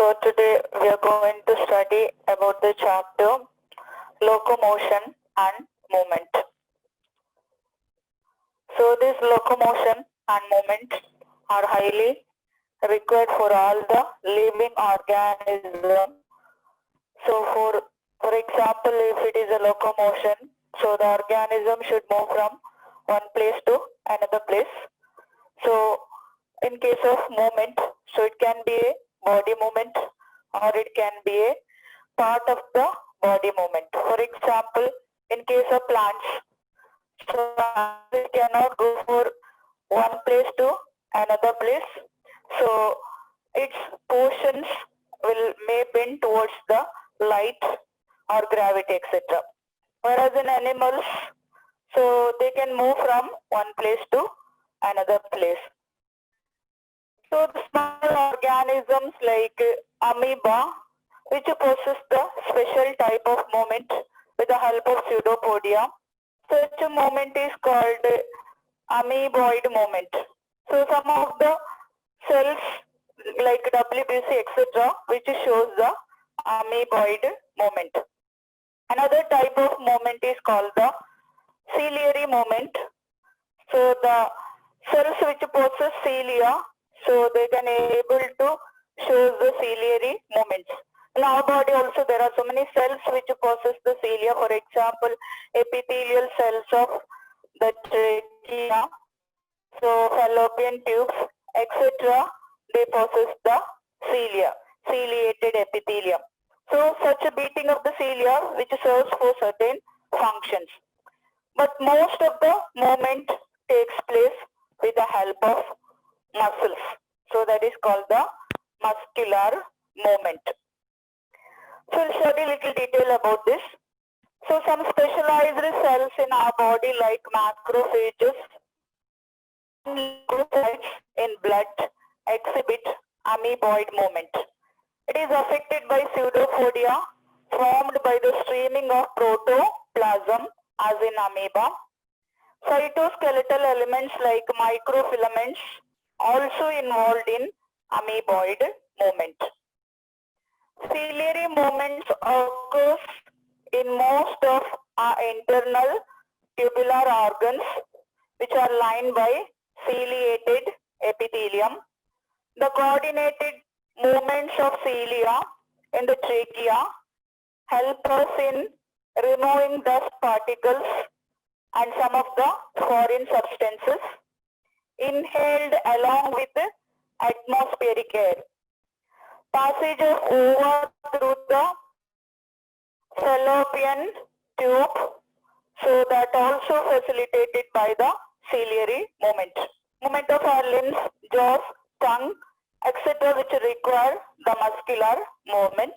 So today we are going to study about the chapter locomotion and movement. So this locomotion and movement are highly required for all the living organisms. So for example, if it is a locomotion, so the organism should move from one place to another place. So in case of movement, so it can be a body movement or it can be a part of the body movement. For example, in case of plants, so it cannot go for one place to another place. So its portions may bend towards the light or gravity, etc. Whereas in animals, so they can move from one place to another place. So the small organisms like amoeba, which possess the special type of movement with the help of pseudopodia. Such a movement is called amoeboid movement. So some of the cells like WBC, etc., which shows the amoeboid movement. Another type of movement is called the ciliary movement. So the cells which possess cilia, so they can able to show the ciliary movements. In our body also there are so many cells which possess the cilia. For example, epithelial cells of the trachea, so fallopian tubes, etc. They possess the cilia, ciliated epithelium. So such a beating of the cilia which serves for certain functions. But most of the movement takes place with the help of muscles. So that is called the muscular movement. So we'll study little detail about this. So some specialized cells in our body like macrophages and leukocytes in blood exhibit amoeboid movement. It is affected by pseudopodia formed by the streaming of protoplasm as in amoeba. Cytoskeletal elements like microfilaments also involved in amoeboid movement. Ciliary movements occurs in most of our internal tubular organs which are lined by ciliated epithelium. The coordinated movements of cilia in the trachea help us in removing dust particles and some of the foreign substances inhaled along with atmospheric air. Passage of ova through the fallopian tube, so that also facilitated by the ciliary movement. Movement of our limbs, jaws, tongue, etc. which require the muscular movement.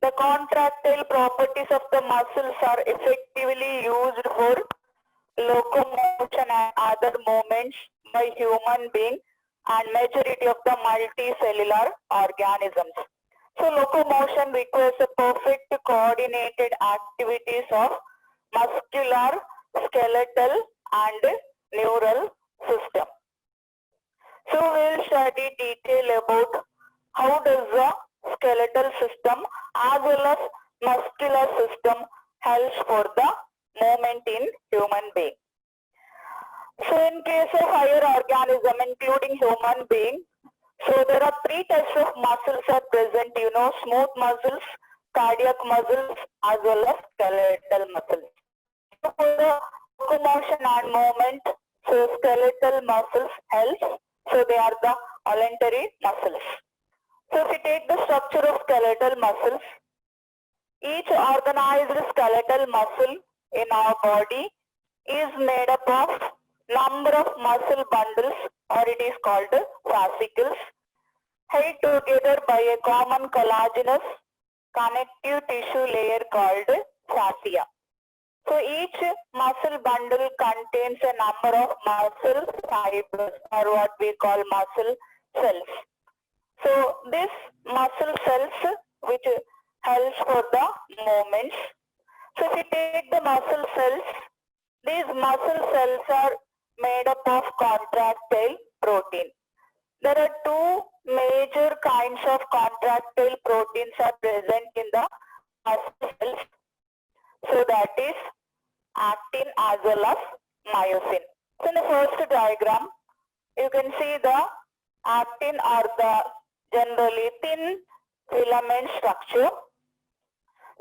The contractile properties of the muscles are effectively used for locomotion and other movements by human beings and majority of the multicellular organisms. So locomotion requires a perfect coordinated activities of muscular, skeletal and neural system. So we will study detail about how does the skeletal system as well as muscular system helps for the movement in human being. So in case of higher organism including human being, so there are three types of muscles are present, smooth muscles, cardiac muscles as well as skeletal muscles. So for the locomotion and movement, so skeletal muscles help, so they are the voluntary muscles. So if we take the structure of skeletal muscles, each organized skeletal muscle in our body is made up of number of muscle bundles, or it is called fascicles, held together by a common collagenous connective tissue layer called fascia. So each muscle bundle contains a number of muscle fibers, or what we call muscle cells. So this muscle cells which helps for the movements. So if we take the muscle cells, these muscle cells are made up of contractile protein. There are two major kinds of contractile proteins are present in the muscle cells. So that is actin as well as myosin. So in the first diagram, you can see the actin or the generally thin filament structure.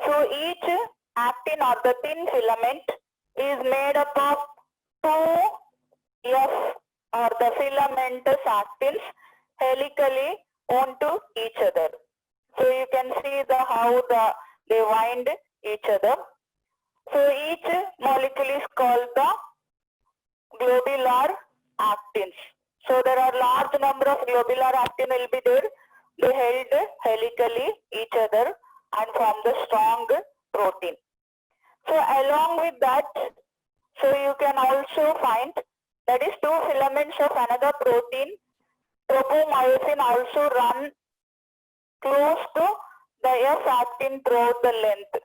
So each actin or the thin filament is made up of two F or the filamentous actins helically onto each other. So you can see how they wind each other. So each molecule is called the globular actins. So there are large number of globular actin will be there. They held helically each other and form the strong protein. So along with that, so you can also find that is two filaments of another protein. Tropomyosin also run close to the F actin throughout the length.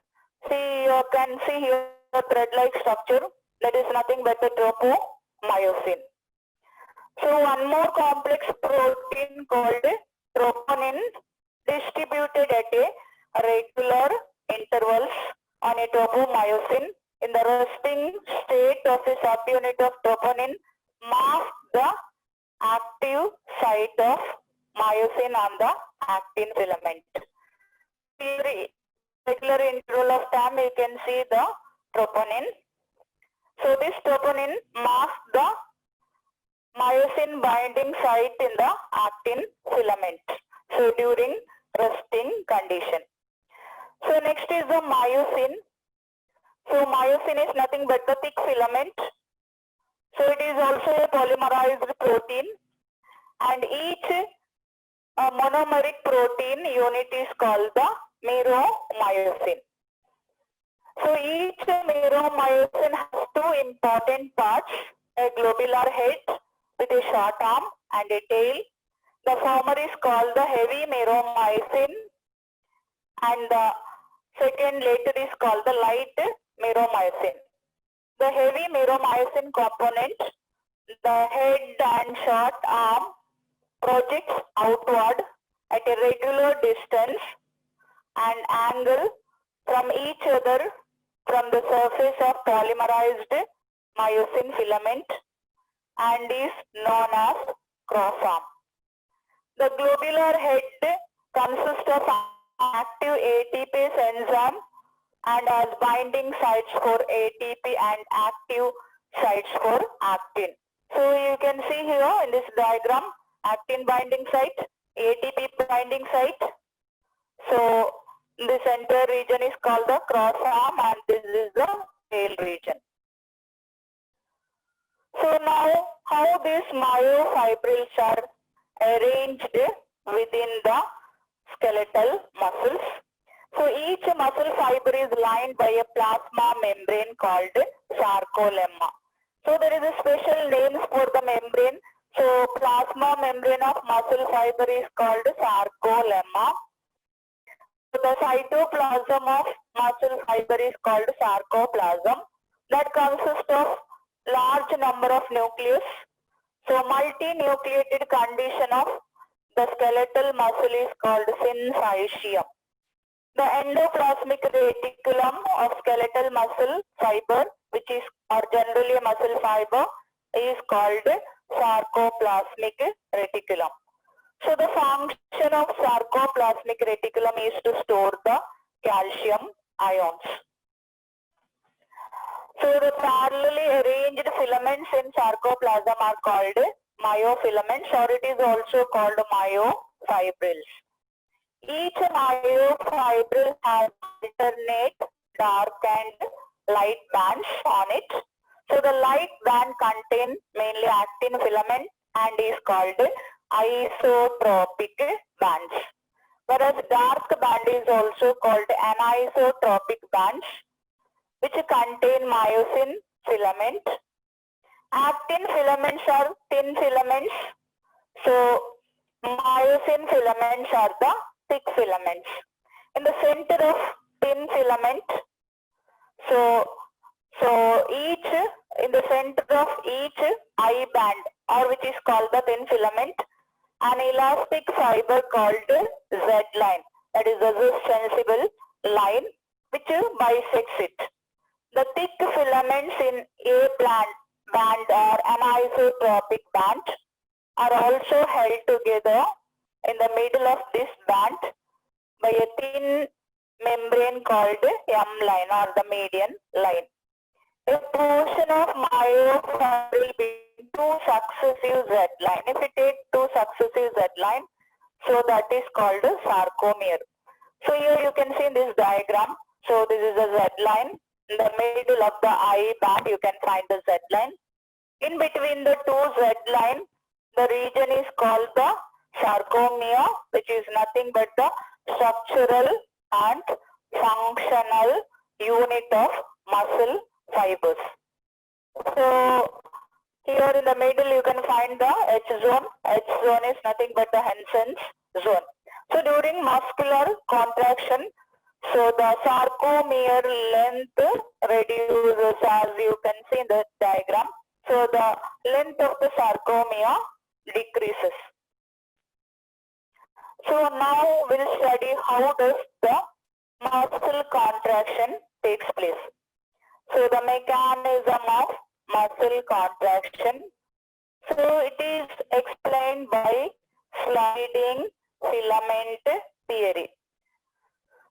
See, you can see here the thread-like structure. That is nothing but the tropomyosin. So one more complex protein called troponin distributed at a regular intervals on a tropomyosin in the resting state of a subunit of troponin mask the active site of myosin on the actin filament. Every regular interval of time you can see the troponin. So this troponin masks the myosin binding site in the actin filament. So during resting condition. So next is the myosin. So myosin is nothing but the thick filament. So it is also a polymerized protein, and each monomeric protein unit is called the meromyosin. So each meromyosin has two important parts, a globular head with a short arm and a tail. The former is called the heavy meromyosin and the second later is called the light meromyosin. The heavy meromyosin component, the head and short arm projects outward at a regular distance and angle from each other from the surface of polymerized myosin filament and is known as cross arm. The globular head consists of active ATPase enzyme and has binding sites for ATP and active sites for actin. So you can see here in this diagram, actin binding site, ATP binding site. So this entire region is called the cross arm and this is the tail region. So now how these myofibrils are arranged within the skeletal muscles. So each muscle fiber is lined by a plasma membrane called sarcolemma. So there is a special name for the membrane. So plasma membrane of muscle fiber is called sarcolemma. So the cytoplasm of muscle fiber is called sarcoplasm. That consists of large number of nucleus. So multinucleated condition of the skeletal muscle is called syncytium. The endoplasmic reticulum of skeletal muscle fiber, which is or generally a muscle fiber, is called sarcoplasmic reticulum. So the function of sarcoplasmic reticulum is to store the calcium ions. So the parallelly arranged filaments in sarcoplasm are called myofilaments, or it is also called myofibrils. Each myofibril has alternate dark and light bands on it. So the light band contains mainly actin filament and is called isotropic bands. Whereas dark band is also called anisotropic bands, which contain myosin filament. Actin filaments are thin filaments. So myosin filaments are the thick filaments. In the center of thin filament, in the center of each I band, or which is called the thin filament, an elastic fiber called Z line, that is a sensible line which bisects it. The thick filaments in A band or anisotropic band are also held together in the middle of this band by a thin membrane called M line or the median line. A portion of myofibril will be two successive Z line. If we take two successive Z line, so that is called sarcomere. So here you can see in this diagram, so this is a Z line. In the middle of the I band, you can find the Z line. In between the two Z line, the region is called the sarcomere, which is nothing but the structural and functional unit of muscle fibers. So here in the middle you can find the H zone. H zone is nothing but the Hansen's zone. So during muscular contraction, so the sarcomere length reduces, as you can see in the diagram. So the length of the sarcomere decreases. So now we'll study how does the muscle contraction takes place. So the mechanism of muscle contraction. So it is explained by sliding filament theory.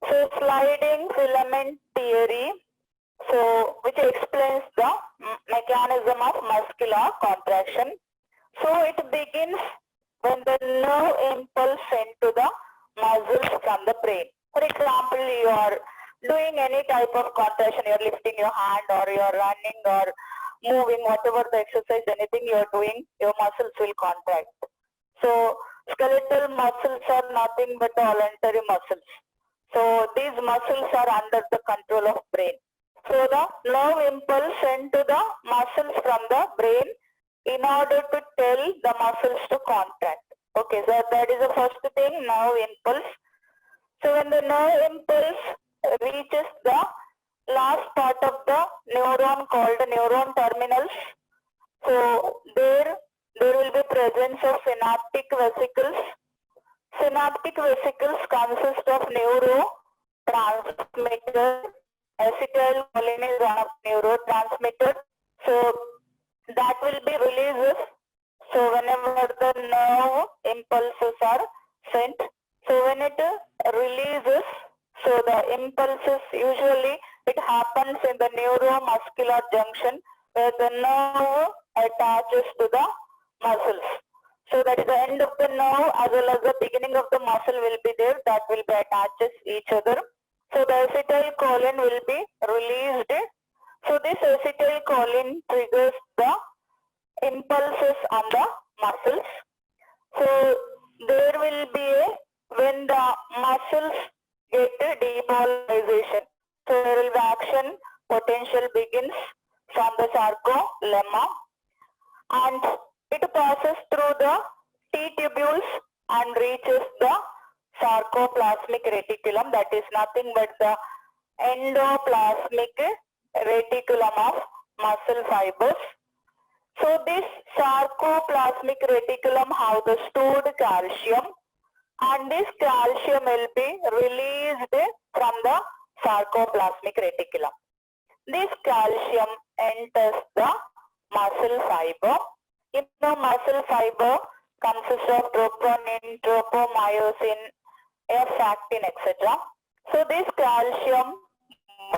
So sliding filament theory, so which explains the mechanism of muscular contraction. So it begins when the nerve impulse sent to the muscles from the brain. For example, you are doing any type of contraction, you are lifting your hand or you are running or moving, whatever the exercise, anything you are doing, your muscles will contract. So skeletal muscles are nothing but voluntary muscles. So these muscles are under the control of brain. So the nerve impulse sent to the muscles from the brain in order to tell the muscles to contract. Okay, so that is the first thing, nerve impulse. So when the nerve impulse reaches the last part of the neuron called neuron terminals, so there will be presence of synaptic vesicles. Synaptic vesicles consist of neurotransmitter. Acetylcholine is one of neurotransmitter. So that will be releases. So whenever the nerve impulses are sent, so when it releases, so the impulses usually it happens in the neuromuscular junction where the nerve attaches to the muscles. So that is the end of the nerve as well as the beginning of the muscle will be there, that will be attaches each other. So the acetylcholine will be released. So this acetylcholine triggers the impulses on the muscles. So there will be a, when the muscles get depolarization, so there will be action potential begins from the sarcolemma and it passes through the T tubules and reaches the sarcoplasmic reticulum, that is nothing but the endoplasmic reticulum of muscle fibers. So this sarcoplasmic reticulum have the stored calcium and this calcium will be released from the sarcoplasmic reticulum. This calcium enters the muscle fiber. You know, muscle fiber consists of troponin, tropomyosin, F-actin, etc. So this calcium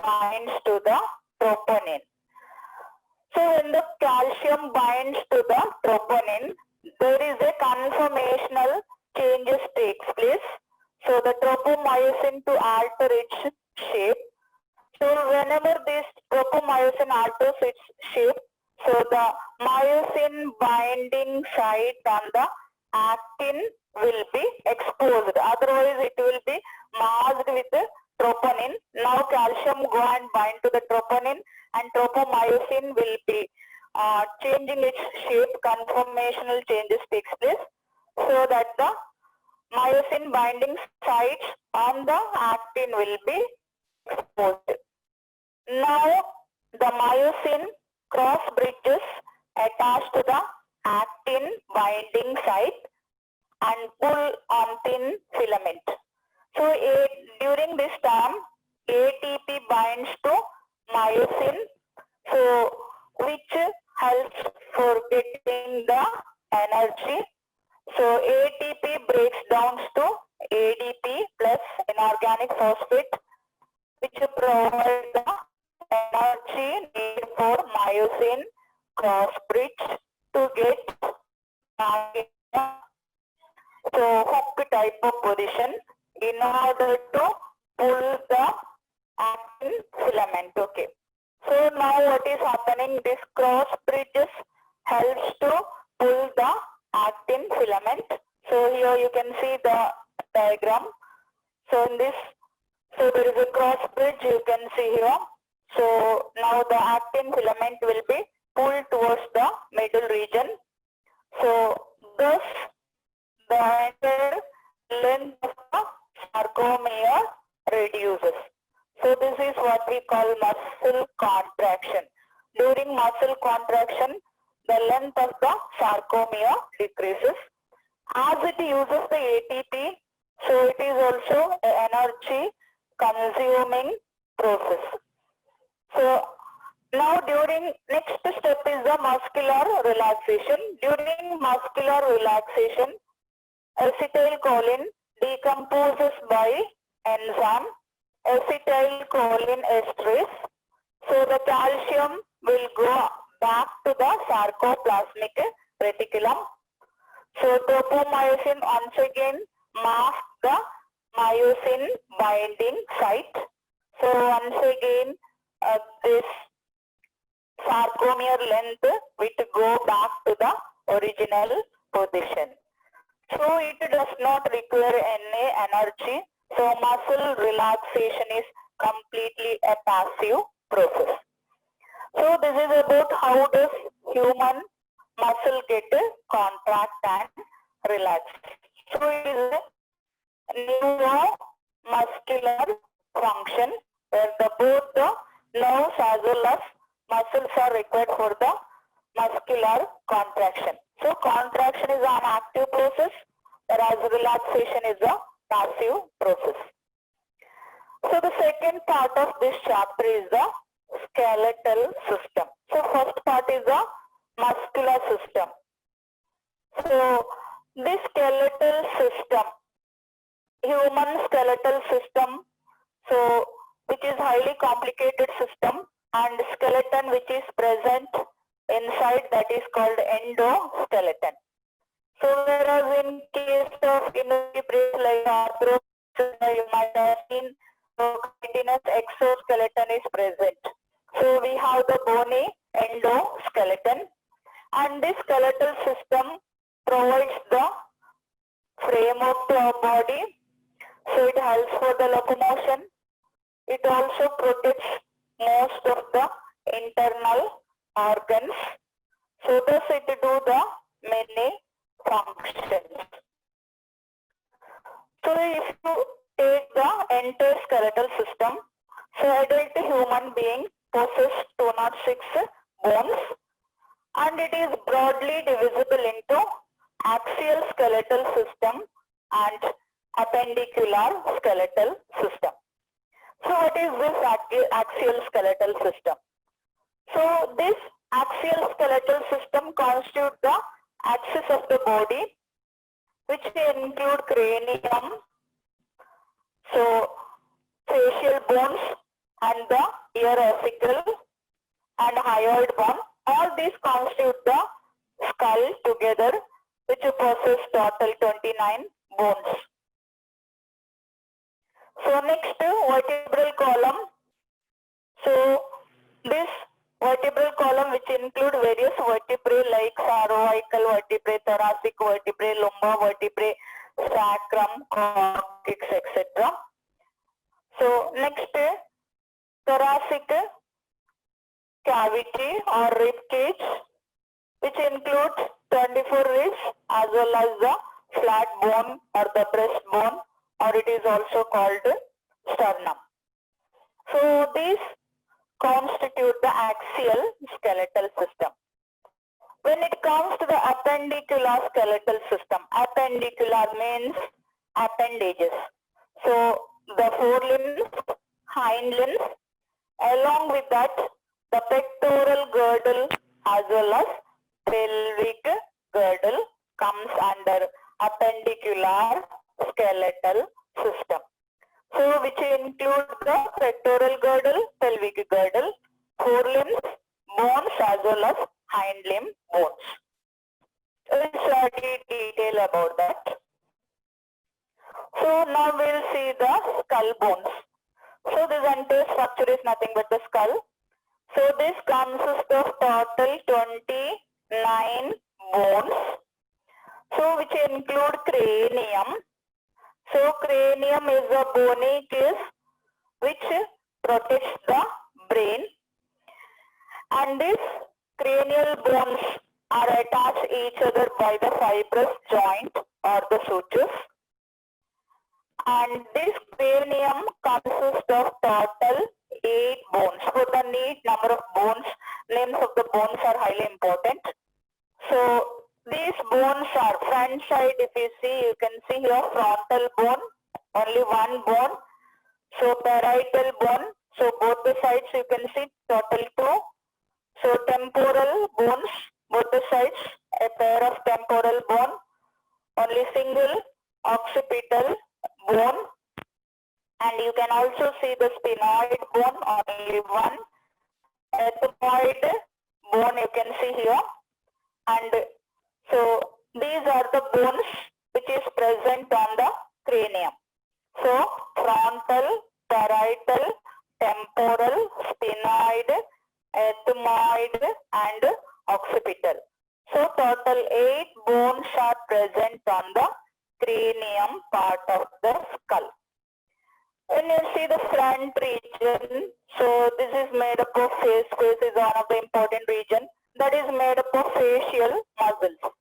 binds to the troponin. So when the calcium binds to the troponin, there is a conformational changes takes place. So the tropomyosin to alter its shape. So whenever this tropomyosin alters its shape, so the myosin binding site on the actin will be exposed. Otherwise, it will be masked with the troponin. Now calcium go and bind to the troponin and tropomyosin will be changing its shape. Conformational changes takes place so that the myosin binding sites on the actin will be exposed. Now the myosin cross bridges attached to the actin binding site and pull on thin filament. So during this time, ATP binds to myosin, so which helps for getting the energy. So ATP breaks down to ADP plus inorganic phosphate, which provide the energy needed for myosin cross bridge to get so hook type of position in order to pull the actin filament. Okay. So now what is happening? This cross bridges helps to pull the actin filament. So here you can see the diagram. So in this, so there is a cross bridge you can see here. So now the actin filament will be pulled towards the middle region. So thus the entire length of the sarcomere reduces. So this is what we call muscle contraction. During muscle contraction, the length of the sarcomere decreases. As it uses the ATP, so it is also an energy consuming process. So now during next step is the muscular relaxation. During muscular relaxation, acetylcholine decomposes by enzyme acetylcholine esterase. So the calcium will go back to the sarcoplasmic reticulum. So tropomyosin once again masks the myosin binding site. So once again this sarcomere length will go back to the original position. So it does not require any energy. So muscle relaxation is completely a passive process. So this is about how does human muscle get contract and relax. So it is a neuromuscular function where both the nerves as well as muscles are required for the muscular contraction. So contraction is an active process, whereas relaxation is a passive process. So the second part of this chapter is the skeletal system. So first part is the muscular system. So this skeletal system, human skeletal system, so which is highly complicated system, and skeleton which is present inside, that is called endoskeleton. So whereas in case of invertebrates like arthropods, you might have seen chitinous exoskeleton is present. So we have the bony endoskeleton, and this skeletal system provides the framework to our body. So it helps for the locomotion. It also protects most of the internal organs. So thus it do the many functions. So if you take the entire skeletal system, so adult human being possesses 206 bones, and it is broadly divisible into axial skeletal system and appendicular skeletal system. So what is this axial skeletal system? So this axial skeletal system constitutes the axis of the body, which include cranium, so facial bones, and the ear ossicle and hyoid bone. All these constitute the skull together, which possess total 29 bones. So next, vertebral column. So this vertebral column, which include various vertebrae like cervical vertebrae, thoracic vertebrae, lumbar vertebrae, sacrum, coccyx, etc. So next, thoracic cavity or rib cage, which includes 24 ribs as well as the flat bone or the breastbone, or it is also called sternum. So these constitute the axial skeletal system. When it comes to the appendicular skeletal system, appendicular means appendages. So the forelimbs, hind limbs, along with that the pectoral girdle as well as pelvic girdle comes under appendicular skeletal system. So which include the pectoral girdle, pelvic girdle, forelimbs, bones as well as hind limb bones. Let's study detail about that. So now we'll see the skull bones. So this entire structure is nothing but the skull. So this consists of total 29 bones. So which include cranium. So cranium is a bony case which protects the brain. And these cranial bones are attached each other by the fibrous joint or the sutures. And this cranium consists of total 8 bones. For the neat number of bones, names of the bones are highly important. So these bones are front side. If you see, you can see here frontal bone, only one bone. So parietal bone. So both the sides you can see total 2. So temporal bones, both the sides, a pair of temporal bone, only single occipital bone, and you can also see the sphenoid bone, only one, ethmoid bone you can see here, and so these are the bones which is present on the cranium. So frontal, parietal, temporal, sphenoid, ethmoid and occipital. So total 8 bones are present on the cranium part of the skull. When you see the front region, so this is made up of face. Face is one of the important region that is made up of facial muscles.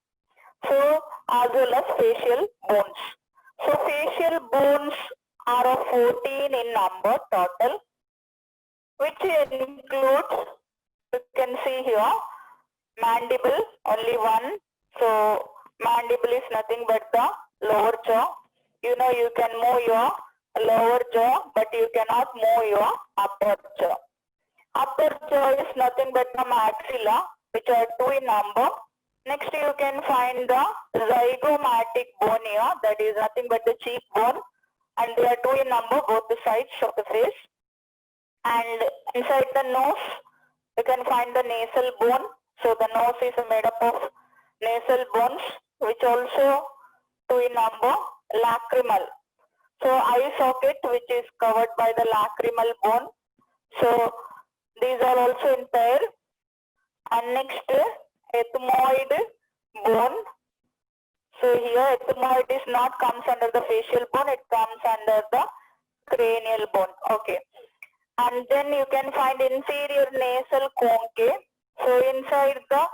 So as well as facial bones. So facial bones are of 14 in number total, which includes, you can see here, mandible, only one. So mandible is nothing but the lower jaw. You know, you can move your lower jaw, but you cannot move your upper jaw. Upper jaw is nothing but the maxilla, which are 2 in number. Next you can find the zygomatic bone here, that is nothing but the cheekbone, and they are 2 in number, both the sides of the face. And inside the nose, you can find the nasal bone. So the nose is made up of nasal bones, which also 2 in number. Lacrimal. So eye socket, which is covered by the lacrimal bone. So these are also in pair. And next, ethmoid bone. So here ethmoid is not comes under the facial bone, it comes under the cranial bone. Okay. And then you can find inferior nasal concave. So inside the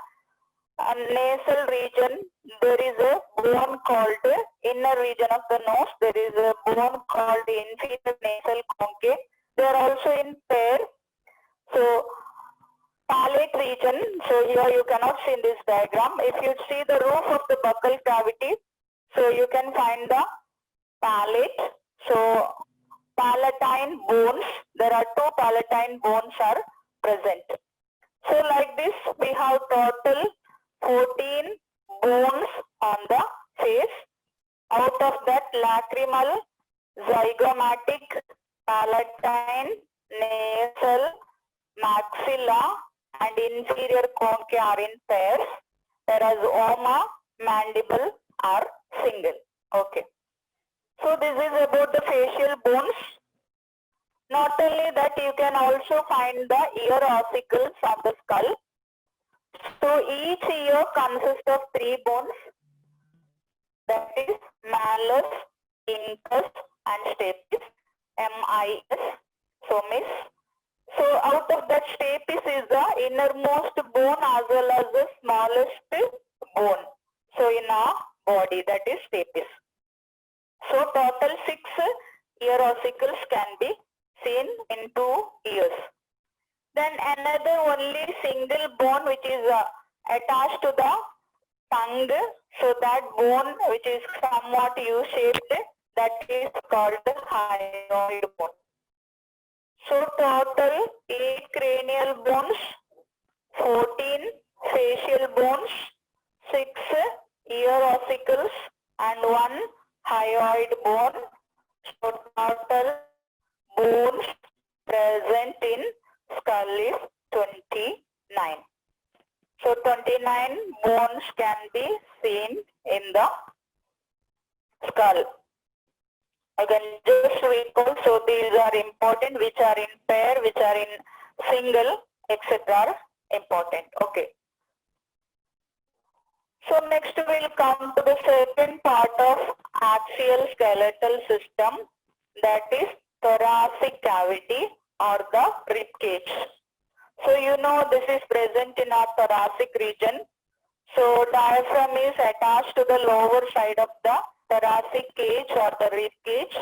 nasal region, there is a bone called inner region of the nose. There is a bone called inferior nasal concave. They are also in pair. So palate region. So here you cannot see in this diagram. If you see the roof of the buccal cavity, so you can find the palate. So palatine bones. There are 2 palatine bones are present. So like this, we have total 14 bones on the face. Out of that, lacrimal, zygomatic, palatine, nasal, maxilla and inferior concave are in pairs, whereas oma, mandible are single. Okay. So this is about the facial bones. Not only that, you can also find the ear ossicles on the skull. So each ear consists of 3 bones, that is malleus, incus and stapes, M-I-S, so miss. So out of that, stapes is the innermost bone as well as the smallest bone. So in our body, that is stapes. So total 6 ear ossicles can be seen in 2 ears. Then another only single bone which is attached to the tongue. So that bone which is somewhat U-shaped, that is called the hyoid bone. So total 8 cranial bones, 14 facial bones, 6 ear ossicles and 1 hyoid bone. So total bones present in skull is 29. So 29 bones can be seen in the skull. Again, just recall, so these are important, which are in pair, which are in single, etc. are important. Okay. So next we'll come to the second part of axial skeletal system, that is thoracic cavity or the rib cage. So you know this is present in our thoracic region. So diaphragm is attached to the lower side of the thoracic cage or the rib cage.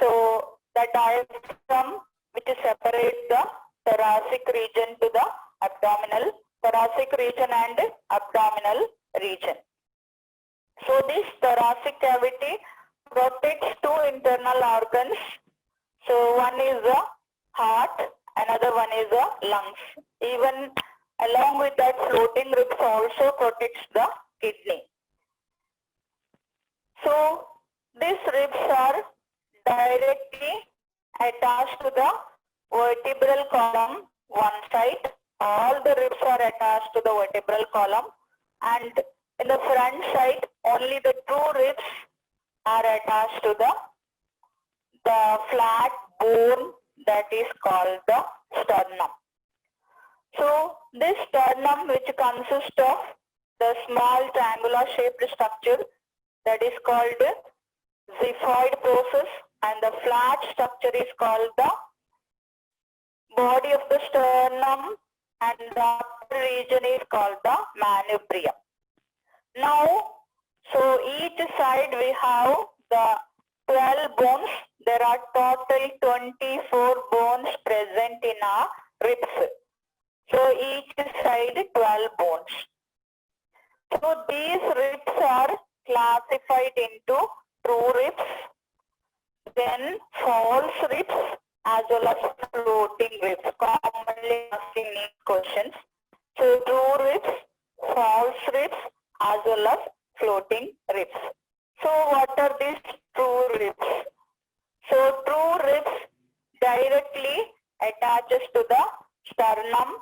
So the diaphragm which separates the thoracic region to the abdominal, thoracic region and abdominal region. So this thoracic cavity protects two internal organs. So one is the heart, another one is the lungs. Even along with that, floating ribs also protects the kidney. So these ribs are directly attached to the vertebral column one side. All the ribs are attached to the vertebral column, and in the front side only the two ribs are attached to the flat bone that is called the sternum. So this sternum, which consists of the small triangular shaped structure that is called xiphoid process, and the flat structure is called the body of the sternum, and the upper region is called the manubrium. Now, so each side we have the 12 bones. There are total 24 bones present in our ribs. So each side 12 bones. So these ribs are classified into true ribs, then false ribs, as well as floating ribs, commonly asked in these questions. So true ribs, false ribs, as well as floating ribs. So what are these true ribs? So true ribs directly attaches to the sternum.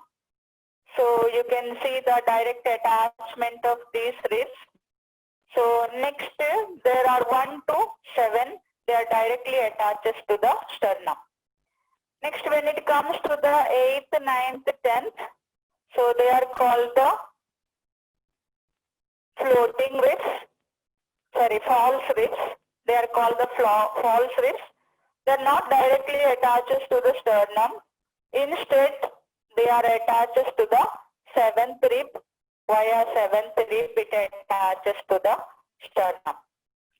So you can see the direct attachment of these ribs. So next there are 1 to 7. They are directly attaches to the sternum. Next, when it comes to the 8th, 9th, 10th, so they are called the floating ribs. Sorry, false ribs. They are called the false ribs. They are not directly attaches to the sternum. Instead, they are attaches to the 7th rib. Via 7th rib, it attaches to the sternum.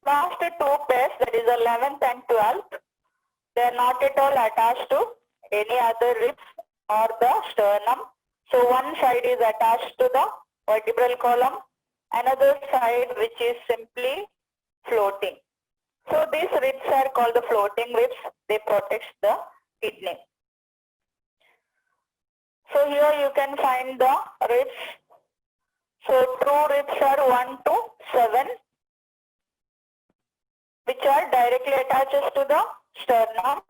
Last two pairs, that is 11th and 12th, they are not at all attached to any other ribs or the sternum. So one side is attached to the vertebral column, another side which is simply floating. So these ribs are called the floating ribs. They protect the kidney. So here you can find the ribs. So true ribs are 1 to 7, which are directly attaches to the sternum.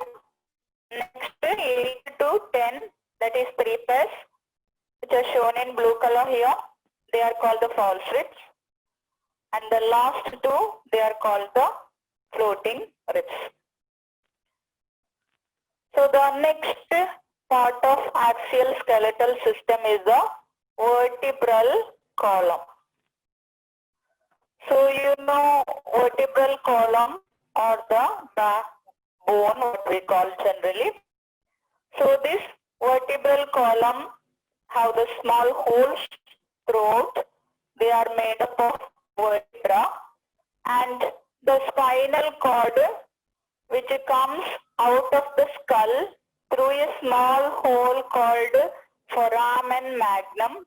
Next 8 to 10, that is 3 pairs, which are shown in blue color here. They are called the false ribs. And the last 2, they are called the floating ribs. So the next part of axial skeletal system is the vertebral column. So you know vertebral column or the backbone, what we call generally. So this vertebral column have the small holes throughout. They are made up of vertebra, and the spinal cord which comes out of the skull through a small hole called foramen magnum.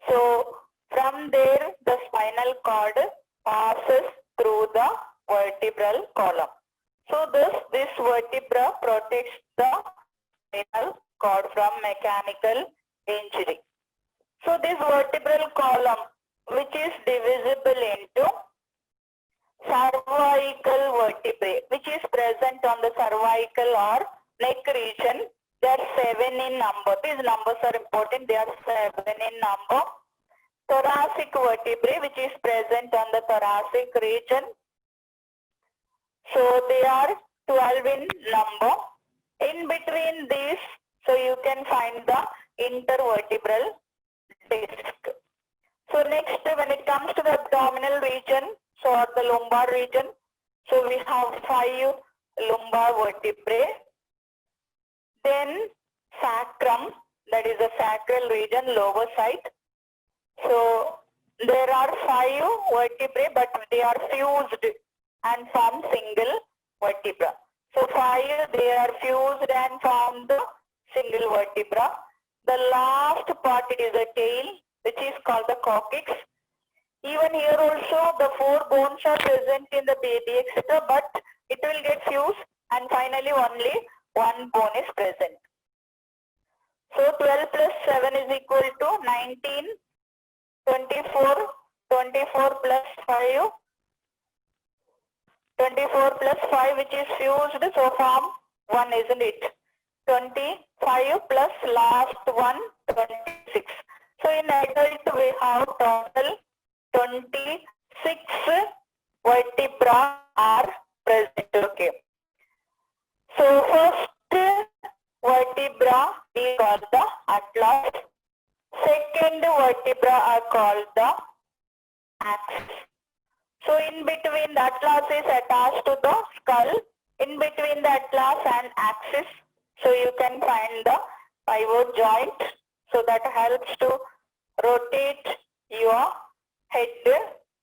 So from there, the spinal cord passes through the vertebral column. So this vertebra protects the spinal cord from mechanical injury. So this vertebral column, which is divisible into cervical vertebrae, which is present on the cervical or neck region. They are 7 in number. These numbers are important. They are 7 in number. Thoracic vertebrae, which is present on the thoracic region. So they are 12 in number. In between these, so you can find the intervertebral disc. So next, when it comes to the abdominal region, so or the lumbar region, so we have 5 lumbar vertebrae. Then sacrum, that is the sacral region, lower side. So there are 5 vertebrae, but they are fused and form single vertebra. So 5, they are fused and form the single vertebra. The last part, it is a tail, which is called the coccyx. Even here also the 4 bones are present in the baby, etc. But it will get fused and finally only 1 bone is present. So 12 plus 7 is equal to 19, 24, 24 plus 5, 24 plus 5 which is fused, so form 1, isn't it? 25 plus last one, 26. So in adult we have total 26 vertebra are present. Okay. So first vertebra is called the atlas. Second vertebra are called the axis. So in between, the atlas is attached to the skull. In between the atlas and axis, so you can find the pivot joint. So that helps to rotate your head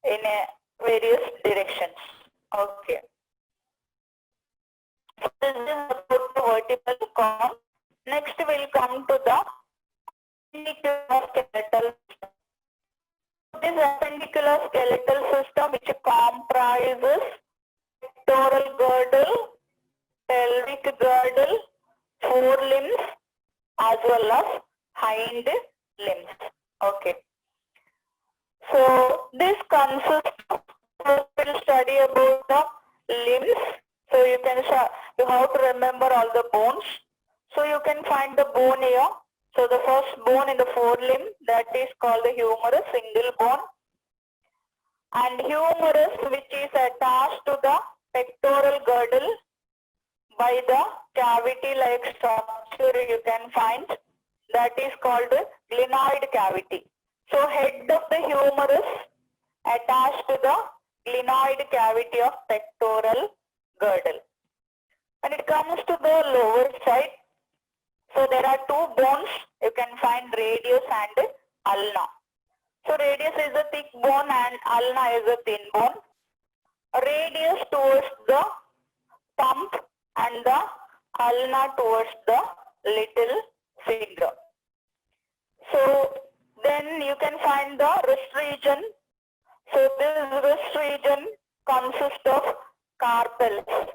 in various directions. Okay. So this is about the vertebral column. Next we'll come to the appendicular skeletal system. This appendicular skeletal system, which comprises pectoral girdle, pelvic girdle, forelimbs, as well as hind limbs. Okay. So this consists of, we'll study about the limbs. So you have to remember all the bones. So you can find the bone here. So the first bone in the forelimb, that is called the humerus, single bone. And humerus, which is attached to the pectoral girdle by the cavity-like structure, you can find, that is called the glenoid cavity. So head of the humerus attached to the glenoid cavity of pectoral girdle. When it comes to the lower side, so there are 2 bones. You can find radius and ulna. So radius is a thick bone and ulna is a thin bone. Radius towards the thumb and the ulna towards the little finger. So then you can find the wrist region. So this wrist region consists of carpels.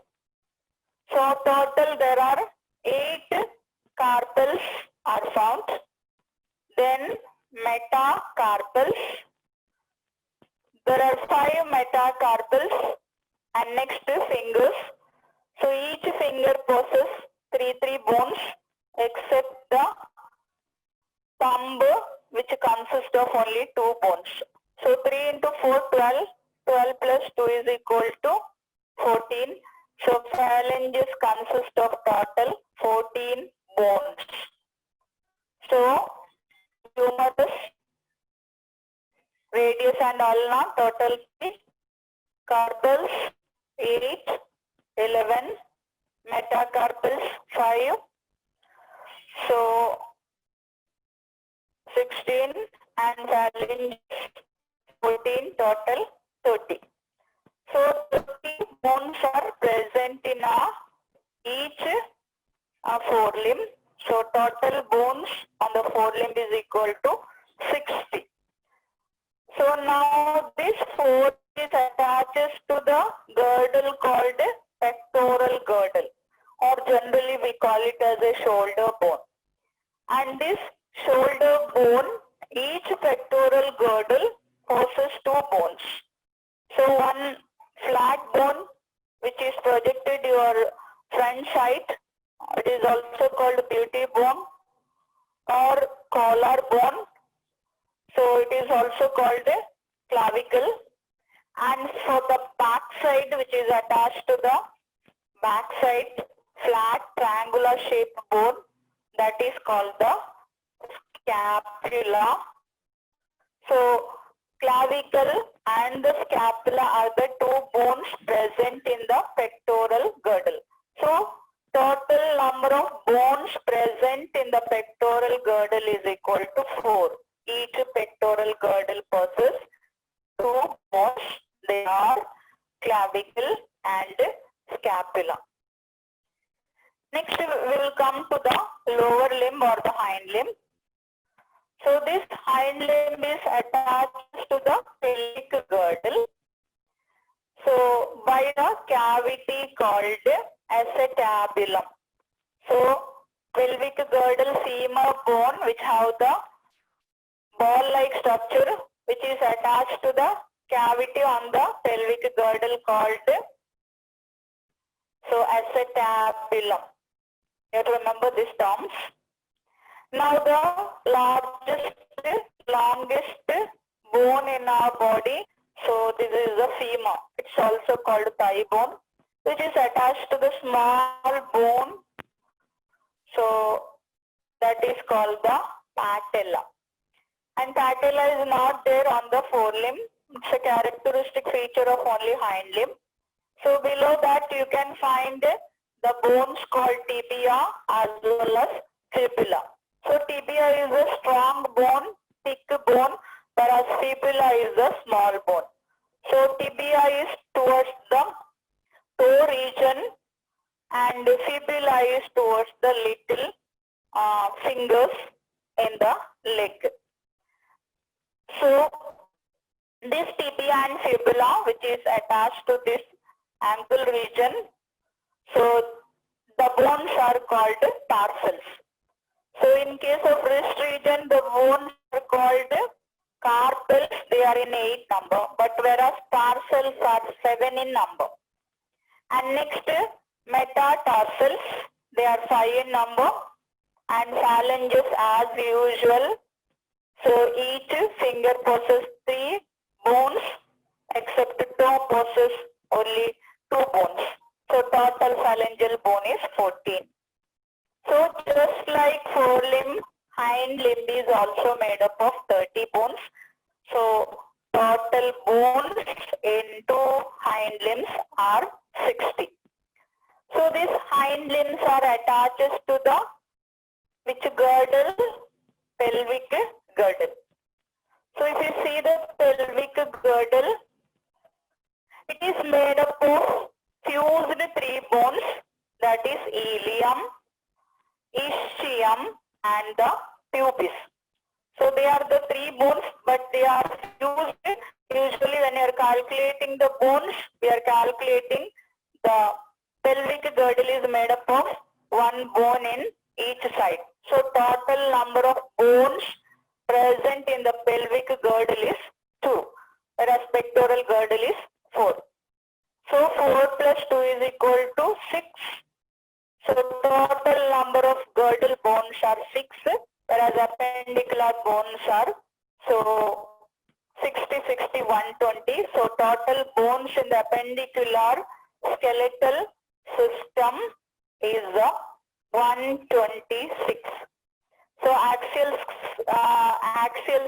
So total there are 8 carpels are found. Then metacarpals. There are 5 metacarpals and next fingers. So each finger possesses 3 bones except the thumb, which consists of only 2 bones. So 3 into 4, 12. 12 plus 2 is equal to 14. So phalanges consist of total 14 bones. So humerus, radius and ulna, total 3. Carpels 8, 11. Metacarpals 5. So 16 and phalanges 14, total 30. So 30 bones are present in each forelimb. So total bones on the forelimb is equal to 60. So now this fourth is attaches to the girdle called pectoral girdle, or generally we call it as a shoulder bone. And this shoulder bone, each pectoral girdle possesses two bones. So one flat bone which is projected your front side, it is also called beauty bone or collar bone. So it is also called a clavicle. And for the back side, which is attached to the back side flat triangular shaped bone, that is called the scapula. So clavicle and the scapula are the two bones present in the pectoral girdle. So total number of bones present in the pectoral girdle is equal to 4. Each pectoral girdle possesses two bones. They are clavicle and scapula. Next we will come to the lower limb or the hind limb. So this hind limb is attached to the pelvic girdle. So by the cavity called acetabulum. So pelvic girdle femur bone which have the ball-like structure which is attached to the cavity on the pelvic girdle called acetabulum. You have to remember these terms. Now the largest, longest bone in our body, so this is the femur. It's also called thigh bone, which is attached to the small bone. So that is called the patella. And patella is not there on the forelimb. It's a characteristic feature of only hind limb. So below that you can find the bones called tibia as well as fibula. So tibia is a strong bone, thick bone, whereas fibula is a small bone. So tibia is towards the toe region and fibula is towards the little fingers in the leg. So this tibia and fibula which is attached to this ankle region, so the bones are called tarsals. So in case of wrist region, the bones are called carpals, they are in 8 number, but whereas tarsals are 7 in number. And next metatarsals, they are 5 in number, and phalanges as usual. So each finger possesses 3 bones except toe possesses only 2 bones. So total phalangeal bone is 14. So just like forelimb, hind limb is also made up of 30 bones. So total bones into hind limbs are 60. So these hind limbs are attached to the which girdle? Pelvic girdle. So if you see the pelvic girdle, it is made up of fused 3 bones, that is ilium, ischium and the pubis. So they are the 3 bones, but they are fused. Usually when you are calculating the bones, we are calculating the pelvic girdle is made up of 1 bone in each side. So total number of bones present in the pelvic girdle is 2, whereas pectoral girdle is 4. So 4 plus 2 is equal to 6. So total number of girdle bones are 6, whereas appendicular bones are 60, 60, 120. So total bones in the appendicular skeletal system is 126. So axial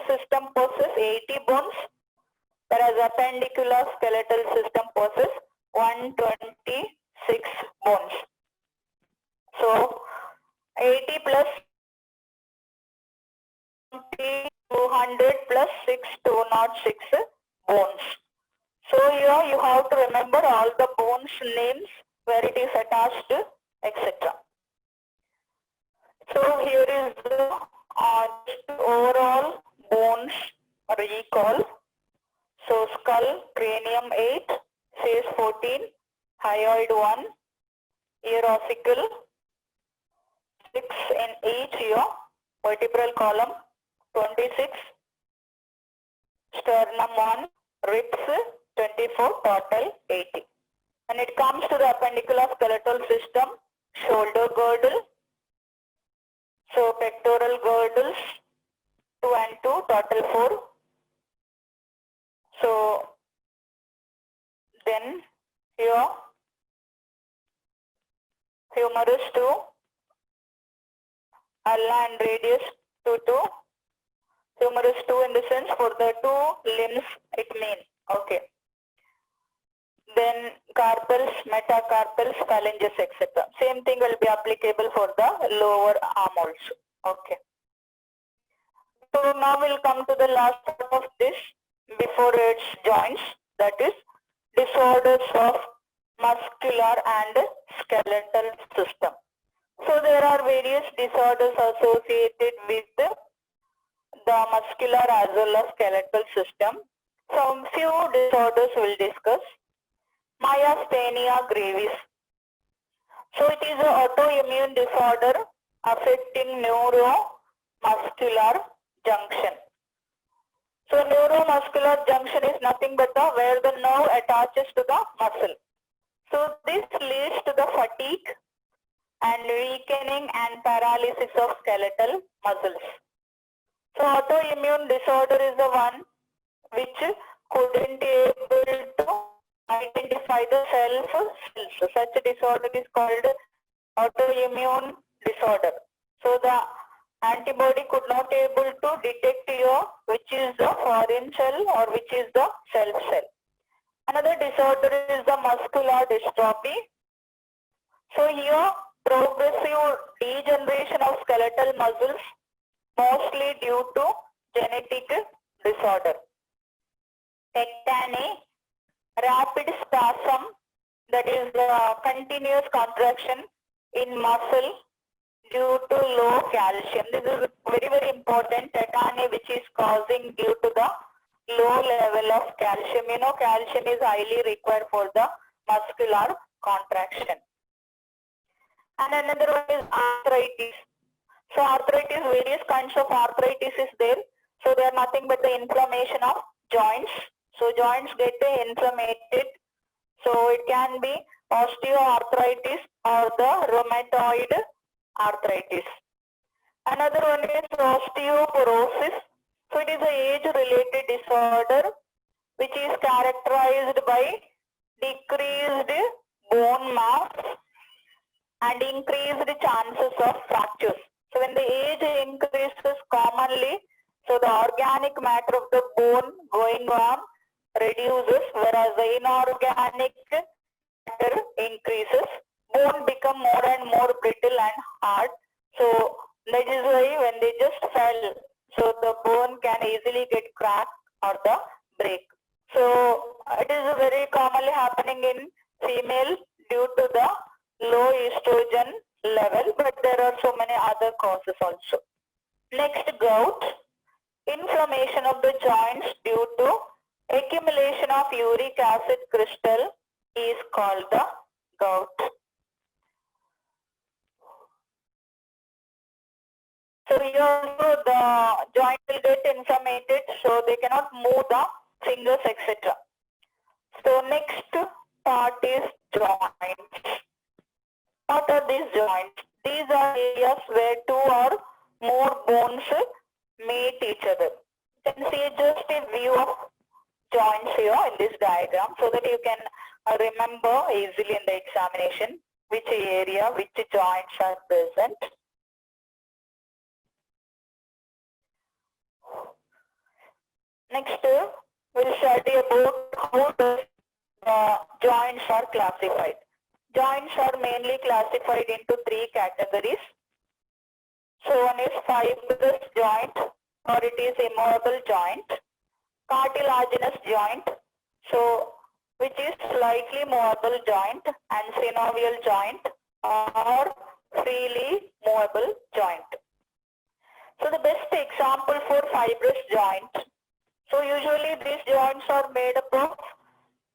system possesses 80 bones, whereas appendicular skeletal system possesses 126 bones. So 80 plus 200 plus 6, 206 bones. So here you have to remember all the bones names, where it is attached, etc. So here is the overall bones recall. So skull, cranium 8, face 14, hyoid 1, ear ossicle 6 in each ear, vertebral column 26, sternum 1, ribs 24, total 80. When it comes to the appendicular skeletal system, shoulder girdle, so pectoral girdles 2 and 2, total 4. So then here humerus 2, ulna and radius 2, 2. Humerus 2 in the sense for the 2 limbs it means. Okay. Then carpals, metacarpals, phalanges, etc. Same thing will be applicable for the lower arm also. Okay. So now we'll come to the last part of this before its joints, that is disorders of muscular and skeletal system. So there are various disorders associated with the muscular as well as skeletal system. Some few disorders we'll discuss. Myasthenia gravis. So it is an autoimmune disorder affecting neuromuscular junction. So neuromuscular junction is nothing but where the nerve attaches to the muscle. So this leads to the fatigue and weakening and paralysis of skeletal muscles. So autoimmune disorder is the one which couldn't be able to identify the cells. Such a disorder is called autoimmune disorder. So the antibody could not able to detect which is the foreign cell or which is the self cell. Another disorder is the muscular dystrophy. So here progressive degeneration of skeletal muscles mostly due to genetic disorder. Ectane, rapid spasm, that is continuous contraction in muscle due to low calcium. This is very important. Tetane, which is causing due to the low level of calcium. You know, calcium is highly required for the muscular contraction. And another one is arthritis. So arthritis, various kinds of arthritis is there. So they are nothing but the inflammation of joints. So joints get inflamed. So it can be osteoarthritis or the rheumatoid arthritis. Another one is osteoporosis. So it is an age-related disorder which is characterized by decreased bone mass and increased chances of fractures. So when the age increases commonly, so the organic matter of the bone going on reduces, whereas the inorganic matter increases. Bone become more and more brittle and hard. So that is why when they just fell, so the bone can easily get cracked or the break. So it is very commonly happening in female due to the low estrogen level, but there are so many other causes also. Next, gout. Inflammation of the joints due to accumulation of uric acid crystal is called the gout. So here also the joint will get inflamed, so they cannot move the fingers, etc. So next part is joints. What are these joints? These are areas where two or more bones meet each other. You can see just a view of joints here in this diagram so that you can remember easily in the examination which area, which joints are present. Next, we'll study about how the joints are classified. Joints are mainly classified into 3 categories. So one is fibrous joint, or it is immovable joint, cartilaginous joint, so which is slightly movable joint, and synovial joint or freely movable joint. So the best example for fibrous joint. So usually these joints are made up of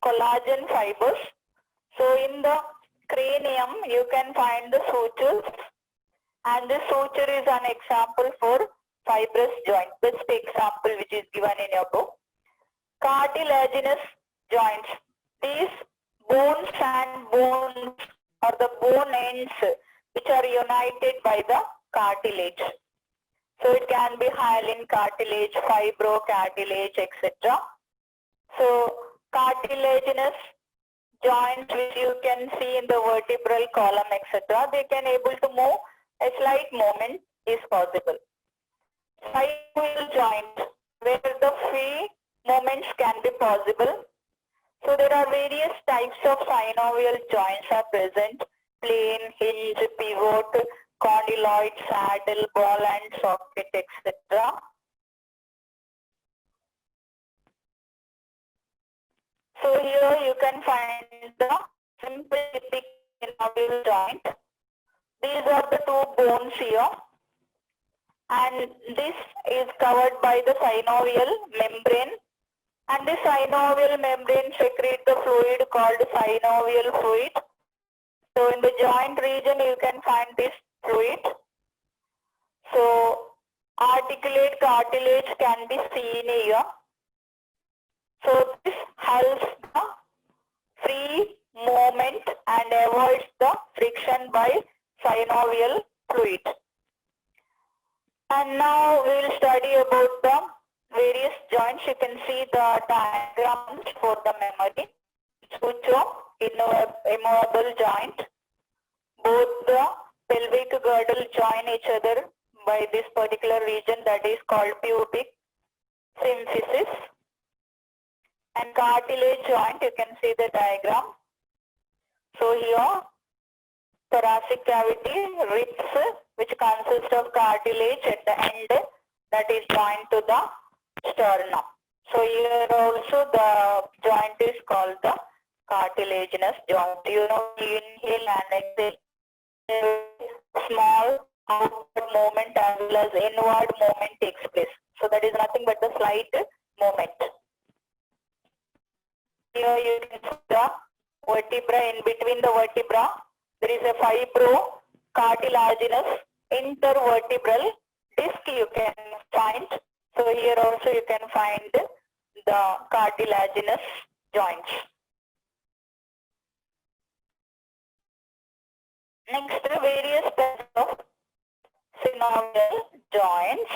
collagen fibers. So in the cranium you can find the sutures, and this suture is an example for fibrous joint. Best example which is given in your book. Cartilaginous joints. These bones and bones or the bone ends which are united by the cartilage. So it can be hyaline cartilage, fibrocartilage, etc. So cartilaginous joints which you can see in the vertebral column, etc. They can able to move. A slight movement is possible. Synovial joint, where the free movements can be possible. So there are various types of synovial joints are present: plane, hinge, pivot, condyloid, saddle, ball and socket, etc. So here you can find the simple typical synovial joint. These are the two bones here, and this is covered by the synovial membrane, and the synovial membrane secretes the fluid called synovial fluid. So in the joint region you can find this fluid. So articulate cartilage can be seen here. So this helps the free movement and avoids the friction by synovial fluid. And now we will study about the various joints. You can see the diagrams for the memory. Suture, immovable joint. Both the pelvic girdle join each other by this particular region that is called pubic symphysis. And cartilage joint, you can see the diagram. So here, thoracic cavity, ribs, which consist of cartilage at the end, that is joined to the sternum. So here also the joint is called the cartilaginous joint. You know, inhale and exhale, small outward movement as well as inward movement takes place. So that is nothing but the slight movement. Here you can see the vertebra. In between the vertebra, there is a fibrocartilaginous intervertebral disc you can find. So here also you can find the cartilaginous joints. Next, various types of synovial joints.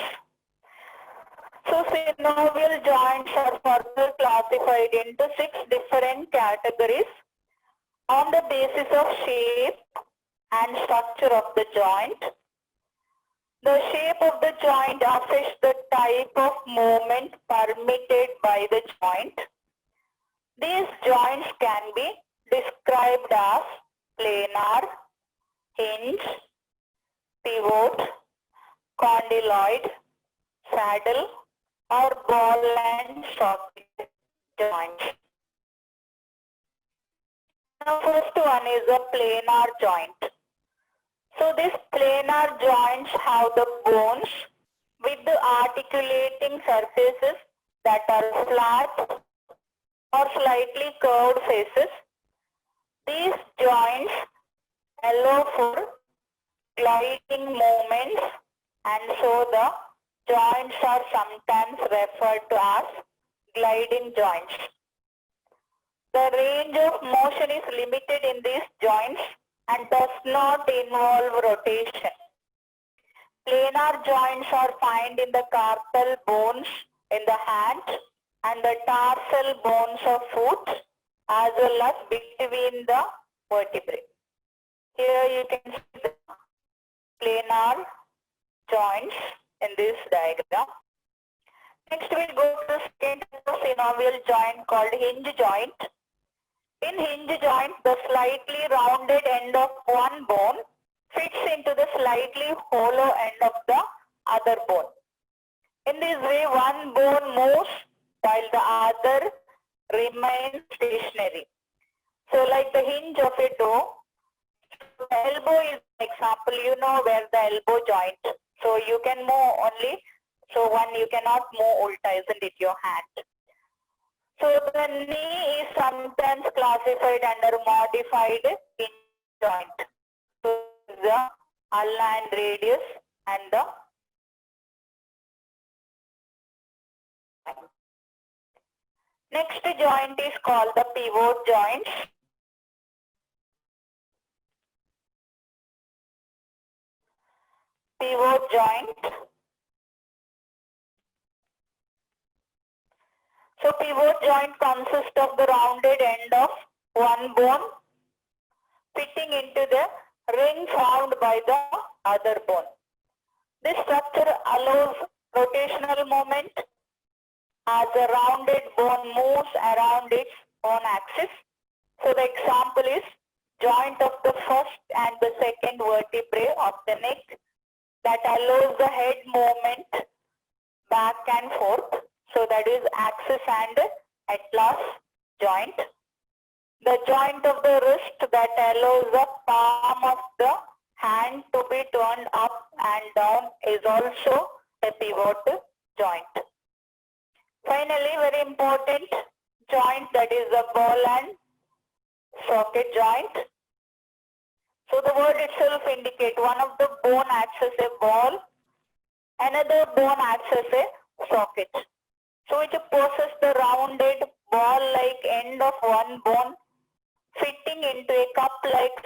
So synovial joints are further classified into 6 different categories on the basis of shape and structure of the joint. The shape of the joint affects the type of movement permitted by the joint. These joints can be described as planar, hinge, pivot, condyloid, saddle, or ball and socket joints. Now first one is a planar joint. So these planar joints have the bones with the articulating surfaces that are flat or slightly curved faces. These joints allow for gliding movements, and so the joints are sometimes referred to as gliding joints. The range of motion is limited in these joints and does not involve rotation. Planar joints are found in the carpal bones in the hand and the tarsal bones of foot, as well as between the vertebrae. Here you can see the planar joints in this diagram. Next we go to the second synovial joint called hinge joint. In hinge joint, the slightly rounded end of one bone fits into the slightly hollow end of the other bone. In this way, one bone moves while the other remains stationary. So like the hinge of a door, the elbow is an example, you know where the elbow joint. So you can move only So one, you cannot move ulta, isn't it, your hand? So the knee is sometimes classified under modified hinge joint. So the ulna and radius and the next joint is called the pivot joints. Pivot joint. So pivot joint consists of the rounded end of one bone fitting into the ring formed by the other bone. This structure allows rotational movement as a rounded bone moves around its own axis. So the example is joint of the first and the second vertebrae of the neck that allows the head movement back and forth. So that is axis and atlas joint. The joint of the wrist that allows the palm of the hand to be turned up and down is also a pivot joint. Finally, very important joint, that is the ball and socket joint. So the word itself indicates one of the bone acts as a ball, another bone acts as a socket. So it possesses the rounded ball-like end of one bone fitting into a cup-like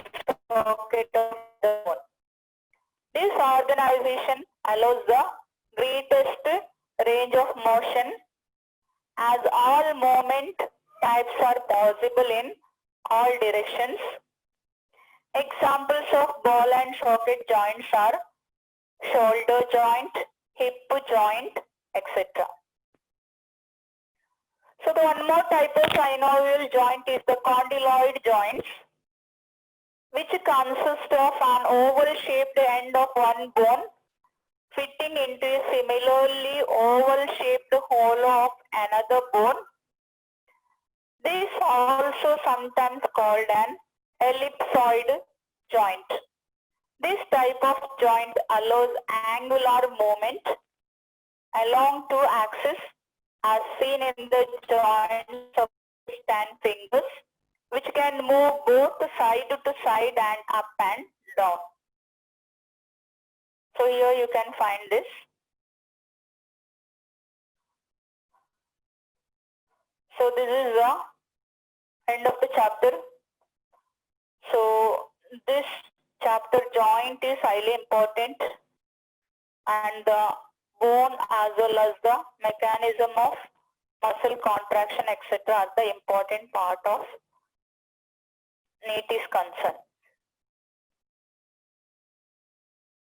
socket of the bone. This organization allows the greatest range of motion as all movement types are possible in all directions. Examples of ball and socket joints are shoulder joint, hip joint, etc. So the one more type of synovial joint is the condyloid joints, which consist of an oval-shaped end of one bone fitting into a similarly oval-shaped hollow of another bone. This is also sometimes called an ellipsoid joint. This type of joint allows angular movement along two axes as seen in the joints of wrist and fingers, which can move both side to side and up and down. So here you can find this. So this is the end of the chapter. So this chapter joint is highly important, and the bone as well as the mechanism of muscle contraction etc. are the important part of NEET is concerned.